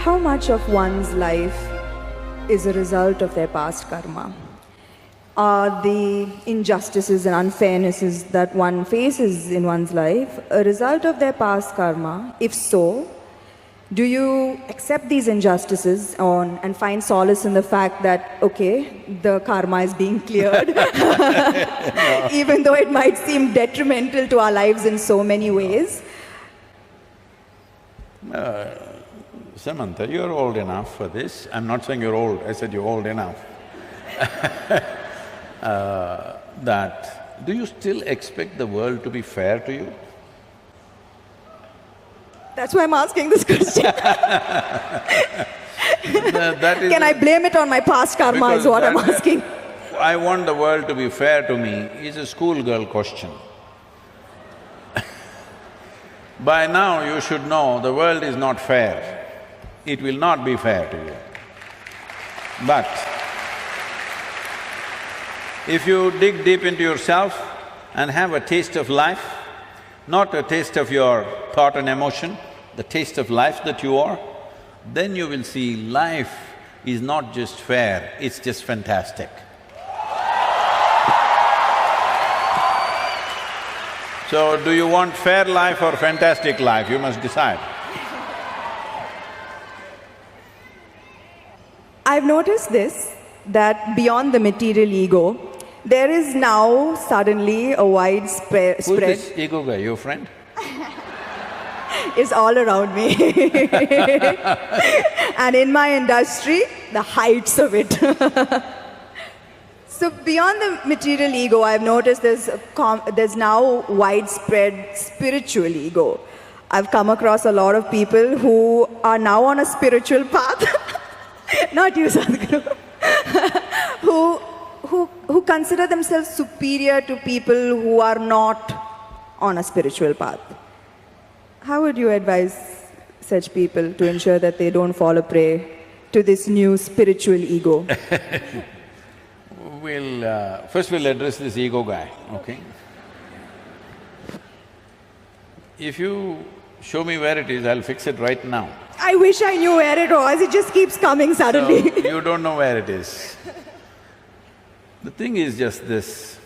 how much of one's life is a result of their past karma? Are the injustices and unfairnesses that one faces in one's life a result of their past karma? If so, do you accept these injustices and find solace in the fact that, okay, the karma is being cleared, even though it might seem detrimental to our lives in so many ways? Samantha, you're old enough for this. I'm not saying you're old, I said you're old enough. Do you still expect the world to be fair to you? That's why I'm asking this question. Can I blame it on my past karma is what I'm asking. I want the world to be fair to me is a schoolgirl question. By now you should know the world is not fair. It will not be fair to you. But if you dig deep into yourself and have a taste of life, not a taste of your thought and emotion, the taste of life that you are, then you will see life is not just fair, it's just fantastic. So, do you want fair life or fantastic life? You must decide. I've noticed this, that beyond the material ego, there is now suddenly a widespread… Who's this ego guy, your friend? Is all around me. And in my industry, the heights of it. So beyond the material ego, I've noticed there's now widespread spiritual ego. I've come across a lot of people who are now on a spiritual path, not you, Sadguru, who consider themselves superior to people who are not on a spiritual path. How would you advise such people to ensure that they don't fall a prey to this new spiritual ego? First we'll address this ego guy, okay? If you show me where it is, I'll fix it right now. I wish I knew where it was, it just keeps coming suddenly. So, you don't know where it is. The thing is just this,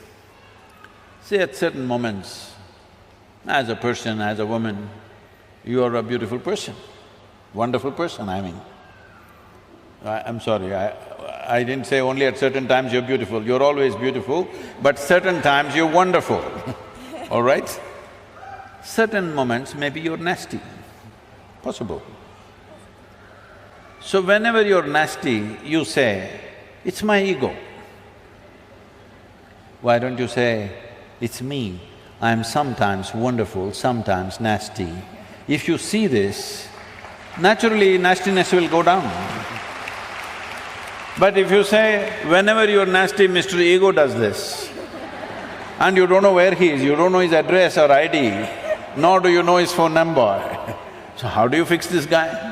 say at certain moments, as a person, as a woman, you are a beautiful person, wonderful person, I mean. I'm sorry, I didn't say only at certain times you're beautiful, you're always beautiful, but certain times you're wonderful, all right? Certain moments maybe you're nasty, possible. So whenever you're nasty, you say, it's my ego. Why don't you say, it's me, I'm sometimes wonderful, sometimes nasty. If you see this, naturally nastiness will go down. But if you say, whenever you're nasty, Mr. Ego does this, and you don't know where he is, you don't know his address or ID, nor do you know his phone number, so how do you fix this guy?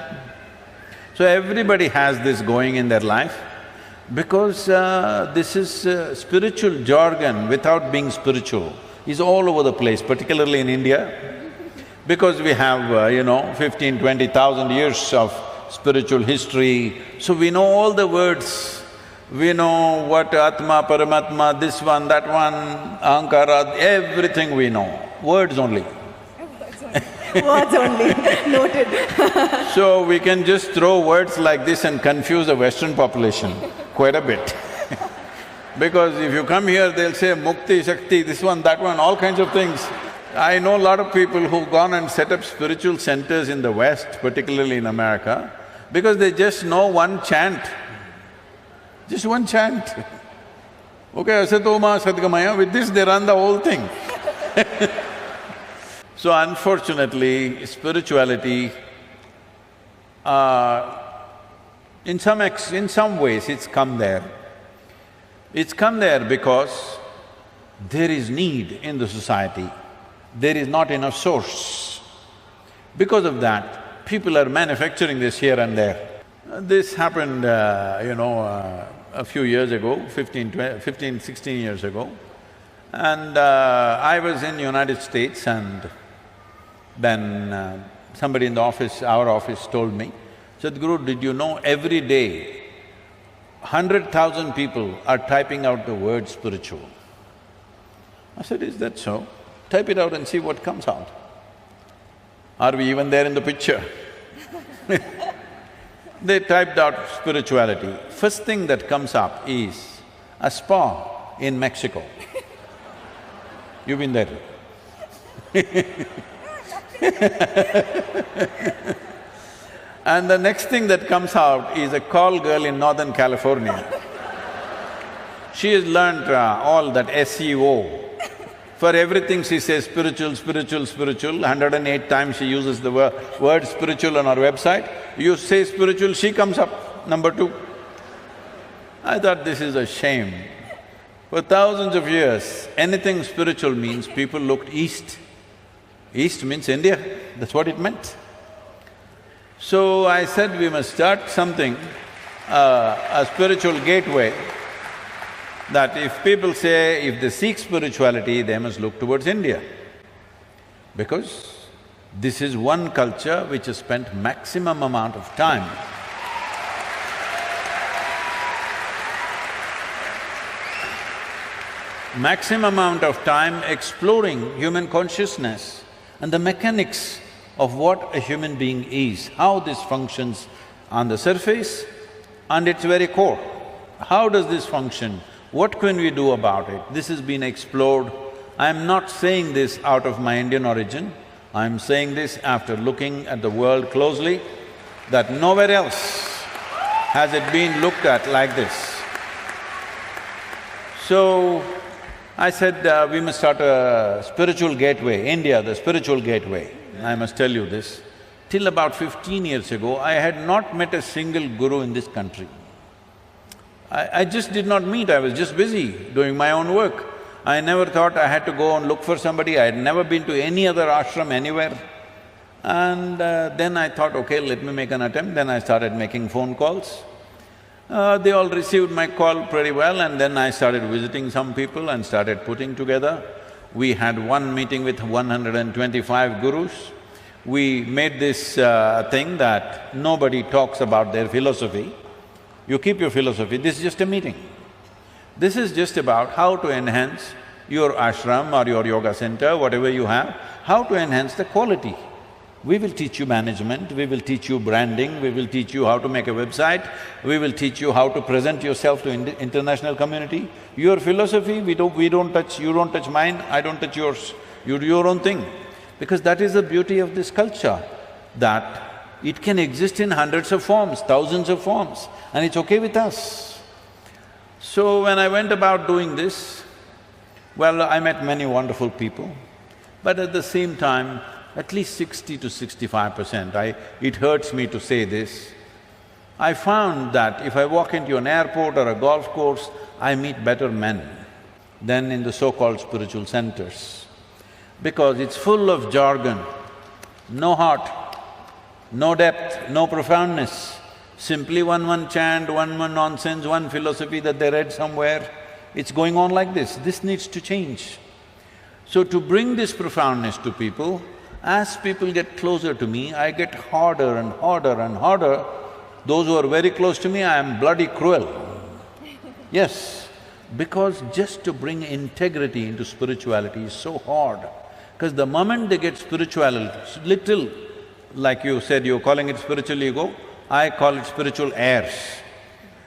So everybody has this going in their life, because this is spiritual jargon without being spiritual is all over the place, particularly in India, because we have, 15,000–20,000 years of spiritual history, so we know all the words. We know what Atma, Paramatma, this one, that one, Ahankara, everything we know, words only. Words only, noted. So we can just throw words like this and confuse the Western population quite a bit. Because if you come here, they'll say Mukti, Shakti, this one, that one, all kinds of things. I know a lot of people who've gone and set up spiritual centers in the West, particularly in America, because they just know one chant, just one chant. Okay, Asatoma Sadgamaya, with this they run the whole thing. So unfortunately, spirituality, in some ways it's come there. It's come there because there is need in the society, there is not enough source. Because of that, people are manufacturing this here and there. This happened, a few years ago, 16 years ago. And I was in United States, and then somebody in the office, our office, told me, Sadhguru, did you know every day 100,000 people are typing out the word spiritual? I said, is that so? Type it out and see what comes out. Are we even there in the picture? They typed out spirituality. First thing that comes up is a spa in Mexico. You've been there. And the next thing that comes out is a call girl in Northern California. She has learnt all that SEO. For everything she says spiritual, spiritual, spiritual. 108 times she uses the word spiritual on her website. You say spiritual, she comes up, number 2. I thought this is a shame. For thousands of years, anything spiritual means people looked east. East means India, that's what it meant. So I said we must start something, a spiritual gateway, that if people say if they seek spirituality, they must look towards India. Because this is one culture which has spent maximum amount of time exploring human consciousness and the mechanics of what a human being is, how this functions on the surface and its very core. How does this function? What can we do about it? This has been explored. I'm not saying this out of my Indian origin, I'm saying this after looking at the world closely, that nowhere else has it been looked at like this. So, I said, we must start a spiritual gateway, India, the spiritual gateway. I must tell you this, till about 15 years ago, I had not met a single guru in this country. I just did not meet, I was just busy doing my own work. I never thought I had to go and look for somebody, I had never been to any other ashram anywhere. And then I thought, okay, let me make an attempt, then I started making phone calls. They all received my call pretty well, and then I started visiting some people and started putting together. We had one meeting with 125 gurus. We made this thing that nobody talks about their philosophy. You keep your philosophy, this is just a meeting. This is just about how to enhance your ashram or your yoga center, whatever you have, how to enhance the quality. We will teach you management, we will teach you branding, we will teach you how to make a website, we will teach you how to present yourself to international community. Your philosophy, we don't touch, you don't touch mine, I don't touch yours, you do your own thing. Because that is the beauty of this culture, that it can exist in hundreds of forms, thousands of forms, and it's okay with us. So when I went about doing this, well, I met many wonderful people, but at the same time, at least 60 to 65%, it hurts me to say this, I found that if I walk into an airport or a golf course, I meet better men than in the so-called spiritual centers. Because it's full of jargon, no heart, no depth, no profoundness, simply one chant, one nonsense, one philosophy that they read somewhere. It's going on like this. This needs to change. So to bring this profoundness to people, as people get closer to me, I get harder and harder and harder. Those who are very close to me, I am bloody cruel. Yes, because just to bring integrity into spirituality is so hard. Because the moment they get spirituality, little, like you said, you're calling it spiritual ego, I call it spiritual airs.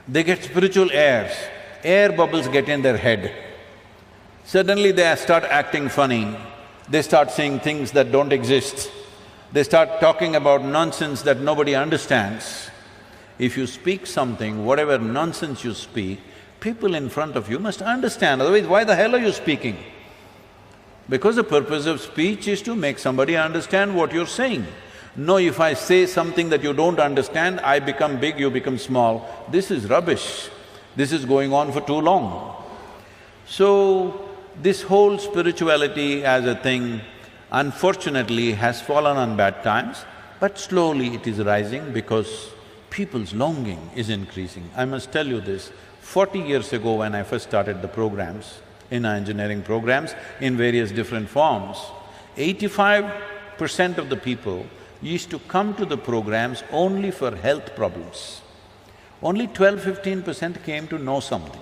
They get spiritual airs, air bubbles get in their head. Suddenly they start acting funny, they start saying things that don't exist, they start talking about nonsense that nobody understands. If you speak something, whatever nonsense you speak, people in front of you must understand, otherwise why the hell are you speaking? Because the purpose of speech is to make somebody understand what you're saying. No, if I say something that you don't understand, I become big, you become small. This is rubbish. This is going on for too long. So, this whole spirituality as a thing, unfortunately, has fallen on bad times, but slowly it is rising because people's longing is increasing. I must tell you this, 40 years ago when I first started the programs, in our engineering programs, in various different forms, 85% of the people used to come to the programs only for health problems. Only 12–15% came to know something.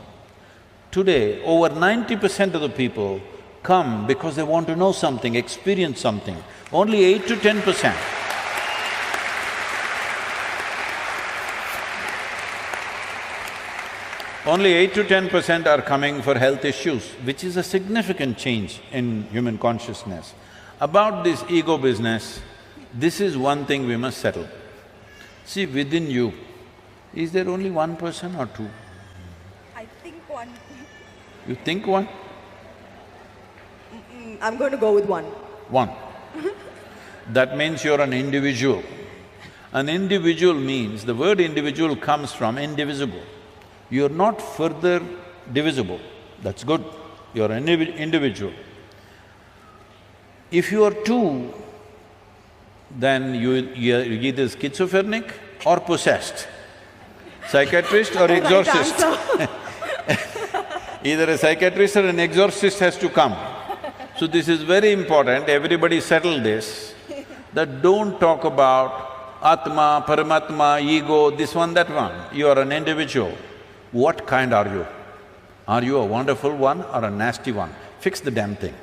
Today, over 90% of the people come because they want to know something, experience something. Only 8 to 10%. Only 8 to 10% are coming for health issues, which is a significant change in human consciousness. About this ego business, this is one thing we must settle. See, within you, is there only one person or two? I think one. You think one? I'm going to go with one. One. That means you're an individual. An individual means, the word individual comes from indivisible. You're not further divisible, that's good, you're an individual. If you are two, then you're either schizophrenic or possessed, psychiatrist or exorcist. Either a psychiatrist or an exorcist has to come. So this is very important, everybody settle this, that don't talk about Atma, Paramatma, ego, this one, that one. You are an individual. What kind are you? Are you a wonderful one or a nasty one? Fix the damn thing.